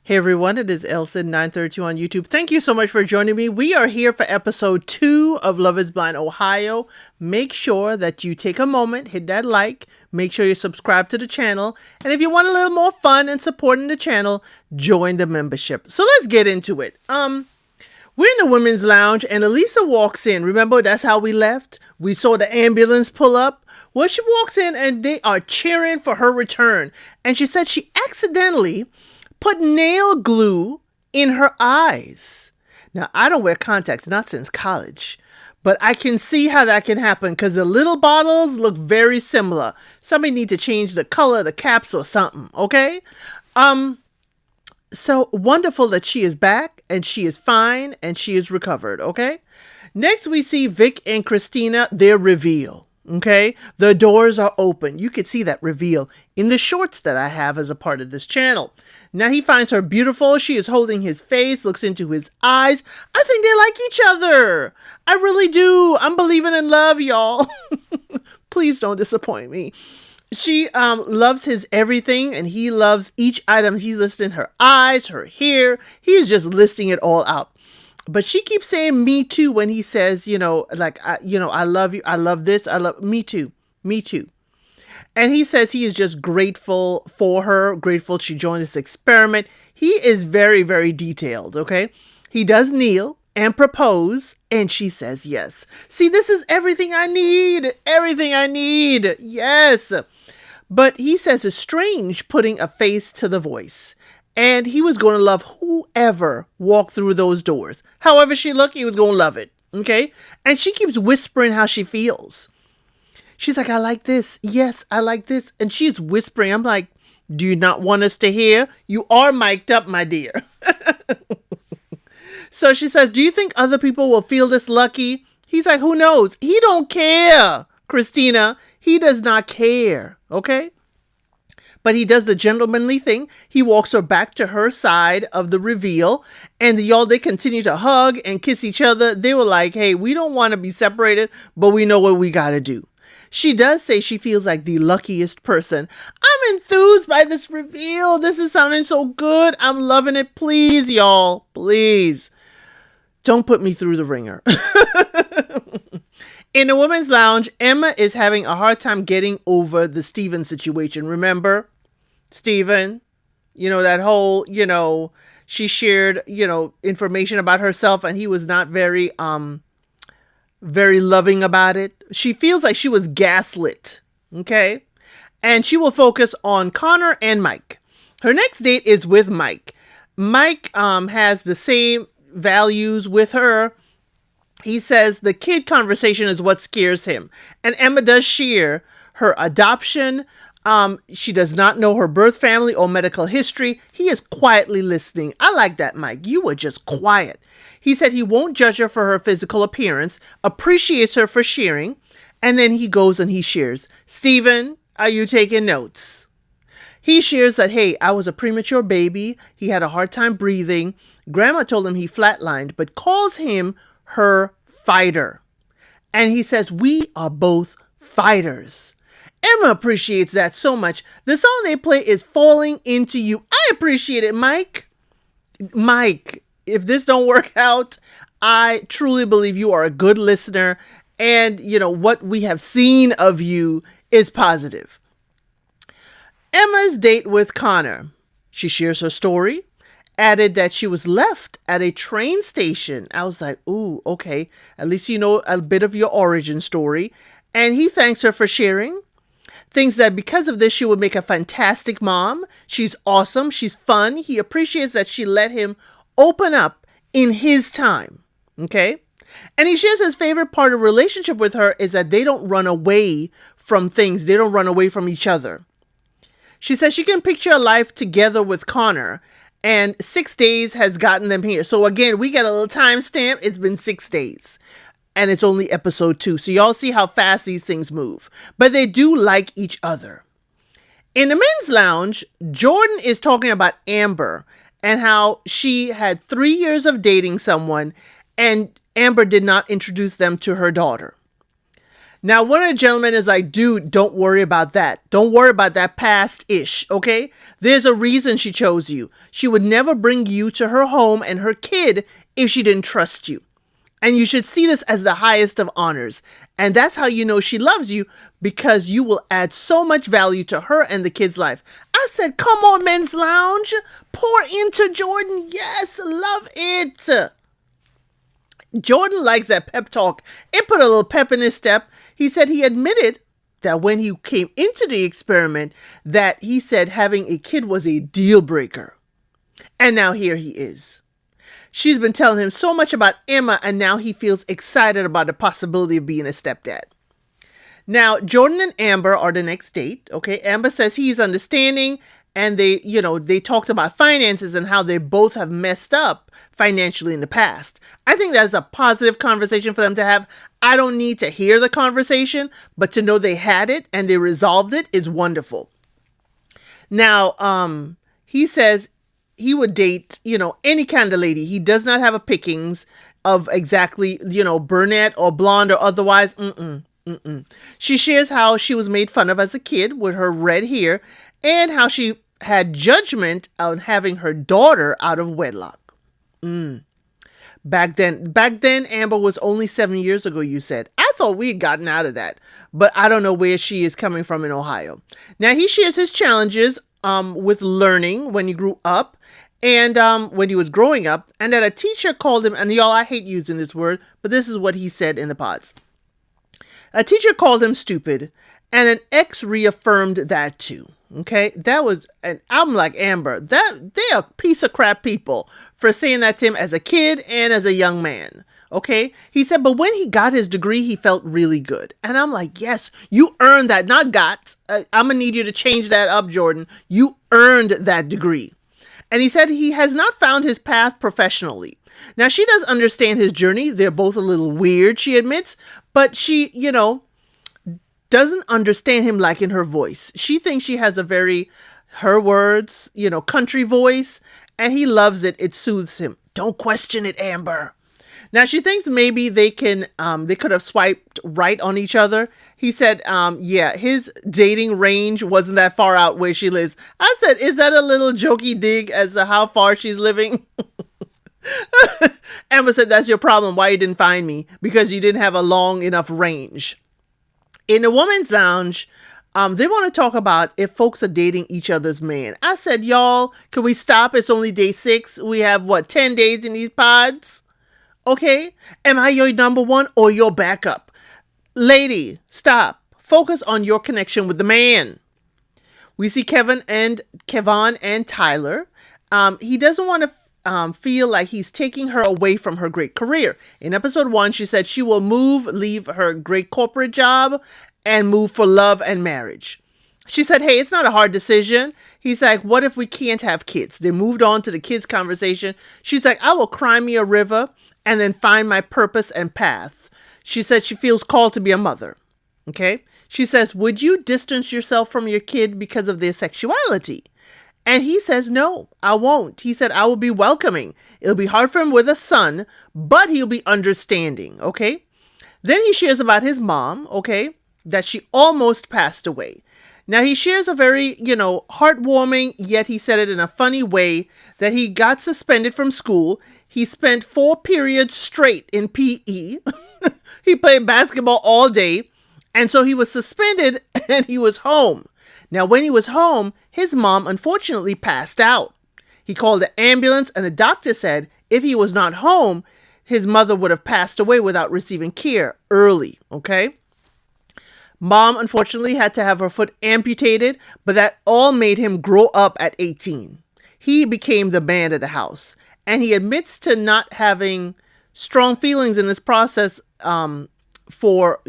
Hey everyone, it is Elson932 on YouTube. Thank you so much for joining me. We are here for episode 2 of Love is Blind Ohio. Make sure that you take a moment, hit that like, make sure you subscribe to the channel, and if you want a little more fun and supporting the channel, join the membership. So let's get into it. We're in the women's lounge and Elisa walks in. Remember, that's how we left? We saw the ambulance pull up. Well, she walks in and they are cheering for her return. And she said she accidentally put nail glue in her eyes. Now, I don't wear contacts, not since college, but I can see how that can happen because the little bottles look very similar. Somebody need to change the color of the caps or something, okay? So wonderful that she is back and she is fine and she is recovered, okay? Next, we see Vic and Christina, their reveal. Okay, the doors are open. You could see that reveal in the shorts that I have as a part of this channel. Now he finds her beautiful. She is holding his face, looks into his eyes. I think they like each other. I really do. I'm believing in love, y'all. Please don't disappoint me. She loves his everything and he loves each item. He's listing her eyes, her hair. He's just listing it all out. But she keeps saying me too when he says, I love you. I love this. I love me too. Me too. And he says he is just grateful for her, grateful she joined this experiment. He is very, very detailed. Okay. He does kneel and propose and she says yes. See, this is everything I need. Everything I need. Yes. But he says it's strange putting a face to the voice. And he was going to love whoever walked through those doors. However she looked, he was going to love it. Okay. And she keeps whispering how she feels. She's like, I like this. Yes, I like this. And she's whispering. I'm like, do you not want us to hear? You are mic'd up, my dear. So she says, do you think other people will feel this lucky? He's like, who knows? He don't care, Christina. He does not care. Okay. But he does the gentlemanly thing. He walks her back to her side of the reveal. And they continue to hug and kiss each other. They were like, hey, we don't want to be separated, but we know what we got to do. She does say she feels like the luckiest person. I'm enthused by this reveal. This is sounding so good. I'm loving it. Please, y'all. Please. Don't put me through the ringer. In the women's lounge, Emma is having a hard time getting over the Steven situation. Remember? Steven, that whole, she shared, information about herself and he was not very loving about it. She feels like she was gaslit. Okay. And she will focus on Connor and Mike. Her next date is with Mike. Mike has the same values with her. He says the kid conversation is what scares him. And Emma does share her adoption. She does not know her birth family or medical history. He is quietly listening. I like that, Mike. You were just quiet. He said he won't judge her for her physical appearance, appreciates her for sharing, and then he goes and he shares. Steven, are you taking notes? He shares that, hey, I was a premature baby. He had a hard time breathing. Grandma told him he flatlined, but calls him her fighter. And he says, we are both fighters. Emma appreciates that so much. The song they play is Falling Into You. I appreciate it, Mike. Mike, if this don't work out, I truly believe you are a good listener. And, what we have seen of you is positive. Emma's date with Connor. She shares her story. Added that she was left at a train station. I was like, ooh, okay. At least you know a bit of your origin story. And he thanks her for sharing. Thinks that because of this, she would make a fantastic mom. She's awesome. She's fun. He appreciates that she let him open up in his time. Okay. And he shares his favorite part of relationship with her is that they don't run away from things. They don't run away from each other. She says she can picture a life together with Connor. And 6 days has gotten them here. So again, we get a little timestamp. It's been 6 days. And it's only episode 2. So y'all see how fast these things move. But they do like each other. In the men's lounge, Jordan is talking about Amber and how she had 3 years of dating someone and Amber did not introduce them to her daughter. Now, one of the gentlemen is like, dude, don't worry about that. Don't worry about that past-ish, okay? There's a reason she chose you. She would never bring you to her home and her kid if she didn't trust you. And you should see this as the highest of honors. And that's how you know she loves you, because you will add so much value to her and the kid's life. I said, come on, Men's Lounge. Pour into Jordan. Yes, love it. Jordan likes that pep talk. It put a little pep in his step. He said he admitted that when he came into the experiment, that he said having a kid was a deal breaker. And now here he is. She's been telling him so much about Emma, and now he feels excited about the possibility of being a stepdad. Now, Jordan and Amber are the next date. Okay, Amber says he's understanding, and they talked about finances and how they both have messed up financially in the past. I think that's a positive conversation for them to have. I don't need to hear the conversation, but to know they had it and they resolved it is wonderful. Now, he says he would date, any kind of lady. He does not have a pickings of exactly, brunette or blonde or otherwise. She shares how she was made fun of as a kid with her red hair, and how she had judgment on having her daughter out of wedlock. Back then, Amber was only 7 years ago, you said. I thought we had gotten out of that, but I don't know where she is coming from in Ohio. Now, he shares his challenges with learning when he grew up, and when he was growing up, and that a teacher called him, and y'all, I hate using this word, but this is what he said in the pods. A teacher called him stupid, and an ex reaffirmed that too. Okay, that was, and I'm like, Amber, that they're a piece of crap people for saying that to him as a kid and as a young man. Okay, he said, but when he got his degree, he felt really good. And I'm like, yes, you earned that, not got. I'm gonna need you to change that up, Jordan. You earned that degree. And he said he has not found his path professionally. Now, she does understand his journey. They're both a little weird, she admits, but she, doesn't understand him like in her voice. She thinks she has a very, her words, country voice, and he loves it. It soothes him. Don't question it, Amber. Now, she thinks maybe they could have swiped right on each other. He said, his dating range wasn't that far out where she lives. I said, is that a little jokey dig as to how far she's living? Amber said, that's your problem. Why you didn't find me? Because you didn't have a long enough range. In the woman's lounge, they want to talk about if folks are dating each other's man. I said, y'all, can we stop? It's only day 6. We have 10 days in these pods? Okay. Am I your number one or your backup? Lady, stop. Focus on your connection with the man. We see Kevon and Tyler. He doesn't want to feel like he's taking her away from her great career. In episode 1, she said she will leave her great corporate job and move for love and marriage. She said, hey, it's not a hard decision. He's like, what if we can't have kids? They moved on to the kids conversation. She's like, I will cry me a river and then find my purpose and path. She said she feels called to be a mother. Okay. She says, would you distance yourself from your kid because of their sexuality? And he says, no, I won't. He said, I will be welcoming. It'll be hard for him with a son, but he'll be understanding. Okay. Then he shares about his mom. Okay. That she almost passed away. Now he shares a very, heartwarming, yet he said it in a funny way, that he got suspended from school. He spent 4 periods straight in PE. He played basketball all day. And so he was suspended and he was home. Now, when he was home, his mom unfortunately passed out. He called the ambulance, and the doctor said if he was not home, his mother would have passed away without receiving care early. Okay. Mom, unfortunately, had to have her foot amputated, but that all made him grow up at 18. He became the man of the house, and he admits to not having strong feelings in this process for,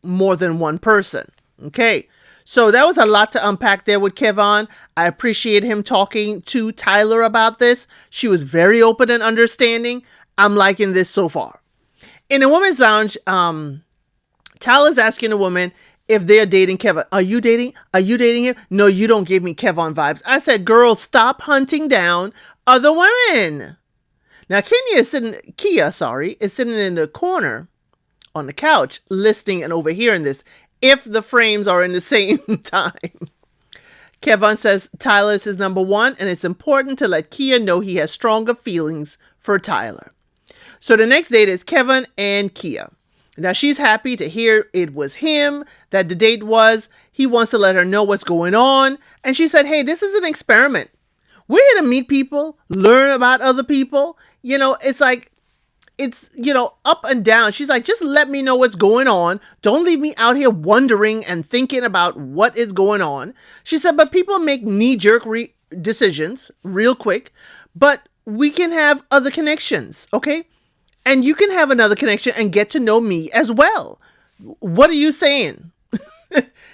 more than one person. Okay. So that was a lot to unpack there with Kevon. I appreciate him talking to Tyler about this. She was very open and understanding. I'm liking this so far. In the women's lounge, Tyler's asking the woman if they're dating Kevon. Are you dating him? No, you don't give me Kevon vibes. I said, girl, stop hunting down other women. Now, Kia is sitting in the corner on the couch, listening and overhearing this, if the frames are in the same time. Kevin says Tyler is his number one, and it's important to let Kia know he has stronger feelings for Tyler. So the next date is Kevin and Kia. Now she's happy to hear it was him that the date was. He wants to let her know what's going on. And she said, hey, this is an experiment. We're here to meet people, learn about other people. You know, it's like, it's, you know, up and down. She's like, just let me know what's going on. Don't leave me out here wondering and thinking about what is going on. She said, but people make knee-jerk decisions real quick, but we can have other connections, okay? And you can have another connection and get to know me as well. What are you saying?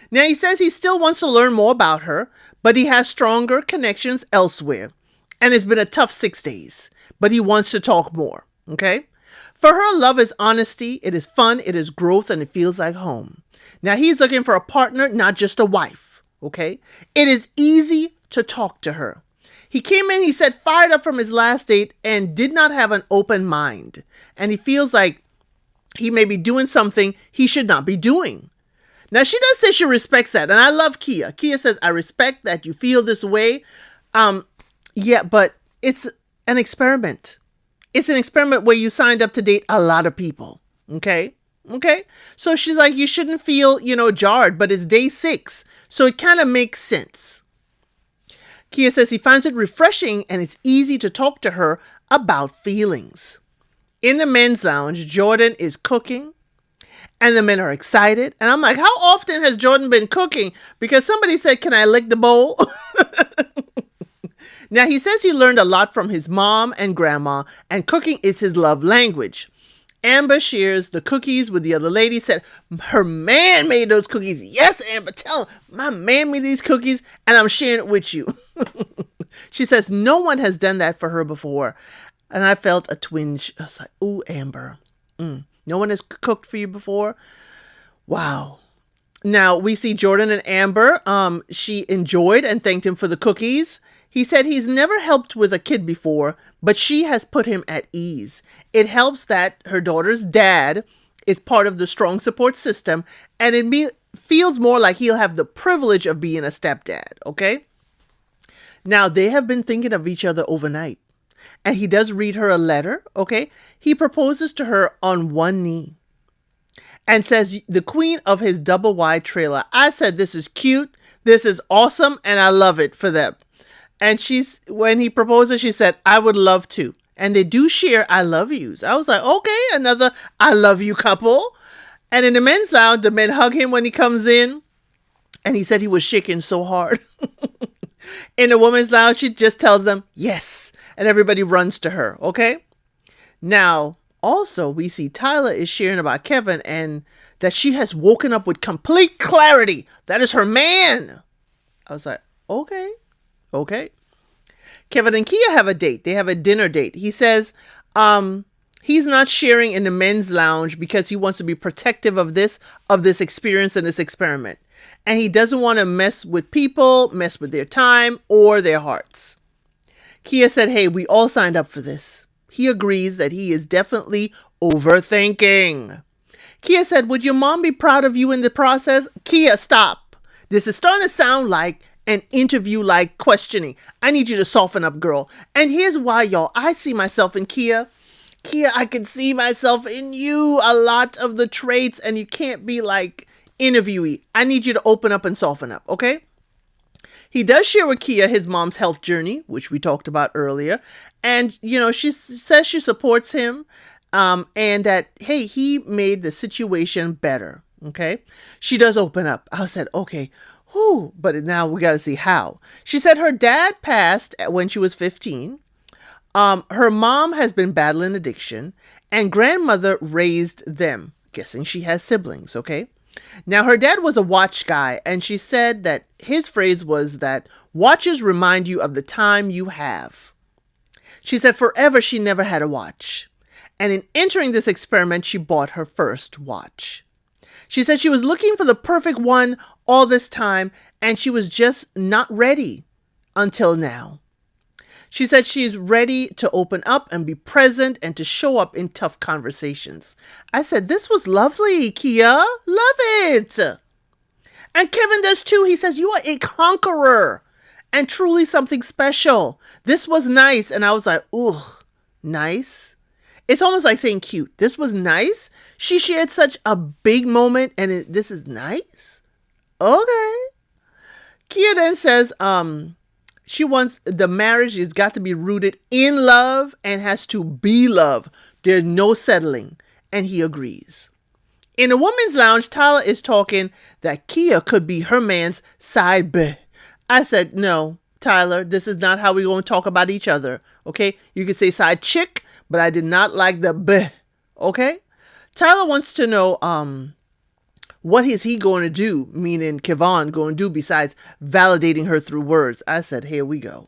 Now, he says he still wants to learn more about her, but he has stronger connections elsewhere. And it's been a tough 6 days, but he wants to talk more, okay? For her, love is honesty, it is fun, it is growth, and it feels like home. Now, he's looking for a partner, not just a wife, okay? It is easy to talk to her. He came in, he said, fired up from his last date and did not have an open mind. And he feels like he may be doing something he should not be doing. Now, she does say she respects that. And I love Kia. Kia says, I respect that you feel this way. Yeah, but it's an experiment. It's an experiment where you signed up to date a lot of people. Okay? Okay? So she's like, you shouldn't feel, jarred, but it's day 6. So it kind of makes sense. Kia says he finds it refreshing and it's easy to talk to her about feelings. In the men's lounge, Jordan is cooking and the men are excited. And I'm like, how often has Jordan been cooking? Because somebody said, can I lick the bowl? Now, he says he learned a lot from his mom and grandma, and cooking is his love language. Amber shares the cookies with the other lady, said her man made those cookies. Yes, Amber, tell him, my man made these cookies, and I'm sharing it with you. She says no one has done that for her before. And I felt a twinge. I was like, ooh, Amber. No one has cooked for you before? Wow. Now, we see Jordan and Amber. She enjoyed and thanked him for the cookies. He said he's never helped with a kid before, but she has put him at ease. It helps that her daughter's dad is part of the strong support system, and it feels more like he'll have the privilege of being a stepdad, okay? Now, they have been thinking of each other overnight, and he does read her a letter, okay? He proposes to her on one knee and says, the queen of his double wide trailer. I said, this is cute, this is awesome, and I love it for them. And when he proposes, she said, I would love to. And they do share I love yous. I was like, okay, another I love you couple. And in the men's lounge, the men hug him when he comes in. And he said he was shaking so hard. In the women's lounge, she just tells them, yes. And everybody runs to her, okay? Now, also, we see Tyler is sharing about Kevin and that she has woken up with complete clarity. That is her man. I was like, okay. Okay. Kevin and Kia have a date. They have a dinner date. He says he's not sharing in the men's lounge because he wants to be protective of this experience and this experiment. And he doesn't want to mess with people, mess with their time or their hearts. Kia said, hey, we all signed up for this. He agrees that he is definitely overthinking. Kia said, would your mom be proud of you in the process? Kia, stop. This is starting to sound like an interview-like questioning. I need you to soften up, girl. And here's why, y'all. I see myself in Kia. Kia, I can see myself in you. A lot of the traits, and you can't be like interviewee. I need you to open up and soften up, okay? He does share with Kia his mom's health journey, which we talked about earlier. And, she says she supports him and that, hey, he made the situation better, okay? She does open up. I said, okay, whew, but now we got to see how. She said her dad passed when she was 15. Her mom has been battling addiction and grandmother raised them. Guessing she has siblings, okay? Now, her dad was a watch guy, and she said that his phrase was that watches remind you of the time you have. She said forever she never had a watch. And in entering this experiment, she bought her first watch. She said she was looking for the perfect one all this time, and she was just not ready until now. She said she's ready to open up and be present and to show up in tough conversations. I said, this was lovely, Kia. Love it. And Kevin does too. He says, you are a conqueror and truly something special. This was nice. And I was like, ooh, nice. It's almost like saying cute. This was nice. She shared such a big moment and this is nice. Okay. Kia then says, she wants the marriage has got to be rooted in love and has to be love. There's no settling. And he agrees. In a woman's lounge, Tyler is talking that Kia could be her man's side b. I said, no, Tyler, this is not how we're going to talk about each other. Okay. You could say side chick, but I did not like the b. Okay. Tyler wants to know, what is he going to do, meaning Kevon going to do besides validating her through words? I said, here we go.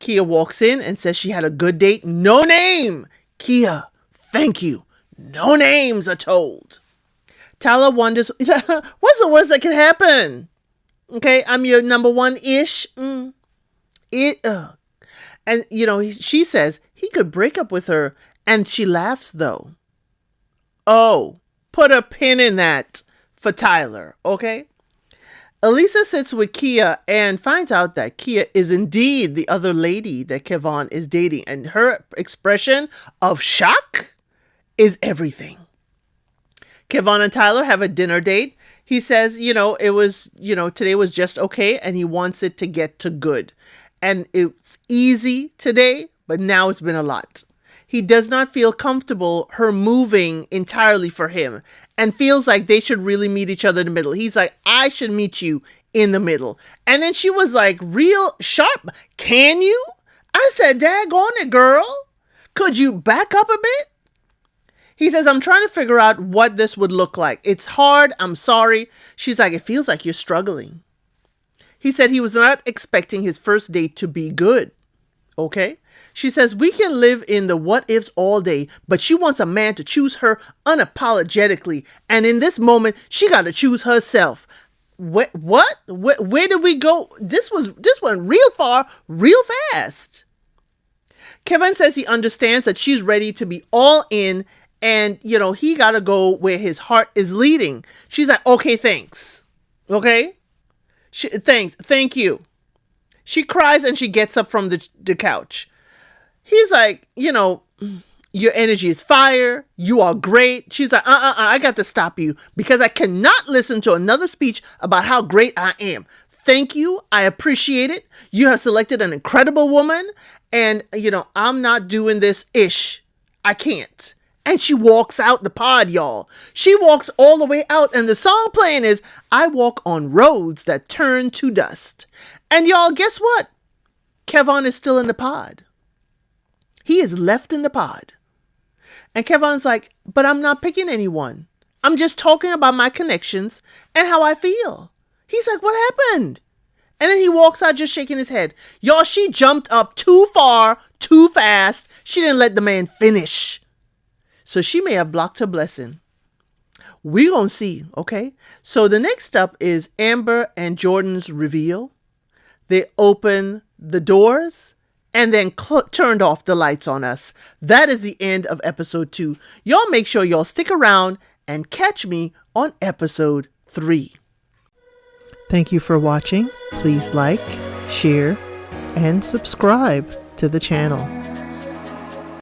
Kia walks in and says she had a good date. No name. Kia, thank you. No names are told. Tyler wonders, what's the worst that can happen? Okay, I'm your number one-ish. And, she says he could break up with her. And she laughs, though. Oh, put a pin in that. For Tyler, okay? Elisa sits with Kia and finds out that Kia is indeed the other lady that Kevon is dating. And her expression of shock is everything. Kevon and Tyler have a dinner date. He says, today was just okay. And he wants it to get to good. And it's easy today, but now it's been a lot. He does not feel comfortable her moving entirely for him and feels like they should really meet each other in the middle. He's like, I should meet you in the middle. And then she was like, real sharp. Can you? I said, daggone it, girl. Could you back up a bit? He says, I'm trying to figure out what this would look like. It's hard. I'm sorry. She's like, it feels like you're struggling. He said he was not expecting his first date to be good. Okay. She says, we can live in the what ifs all day, but she wants a man to choose her unapologetically. And in this moment, she got to choose herself. What? Where did we go? This went real far, real fast. Kevin says he understands that she's ready to be all in and, he got to go where his heart is leading. She's like, okay, thanks. Okay. Thanks. Thank you. She cries and she gets up from the couch. He's like, your energy is fire. You are great. She's like, I got to stop you because I cannot listen to another speech about how great I am. Thank you. I appreciate it. You have selected an incredible woman and, I'm not doing this ish. I can't. And she walks out the pod, y'all. She walks all the way out and the song playing is I walk on roads that turn to dust. And y'all, guess what? Kevon is still in the pod. He is left in the pod. And Kevon's like, but I'm not picking anyone. I'm just talking about my connections and how I feel. He's like, what happened? And then he walks out just shaking his head. Y'all, she jumped up too far, too fast. She didn't let the man finish. So she may have blocked her blessing. We're going to see, okay? So the next up is Amber and Jordan's reveal. They open the doors and then turned off the lights on us. That is the end of episode 2. Y'all make sure y'all stick around and catch me on episode 3. Thank you for watching. Please like, share, and subscribe to the channel.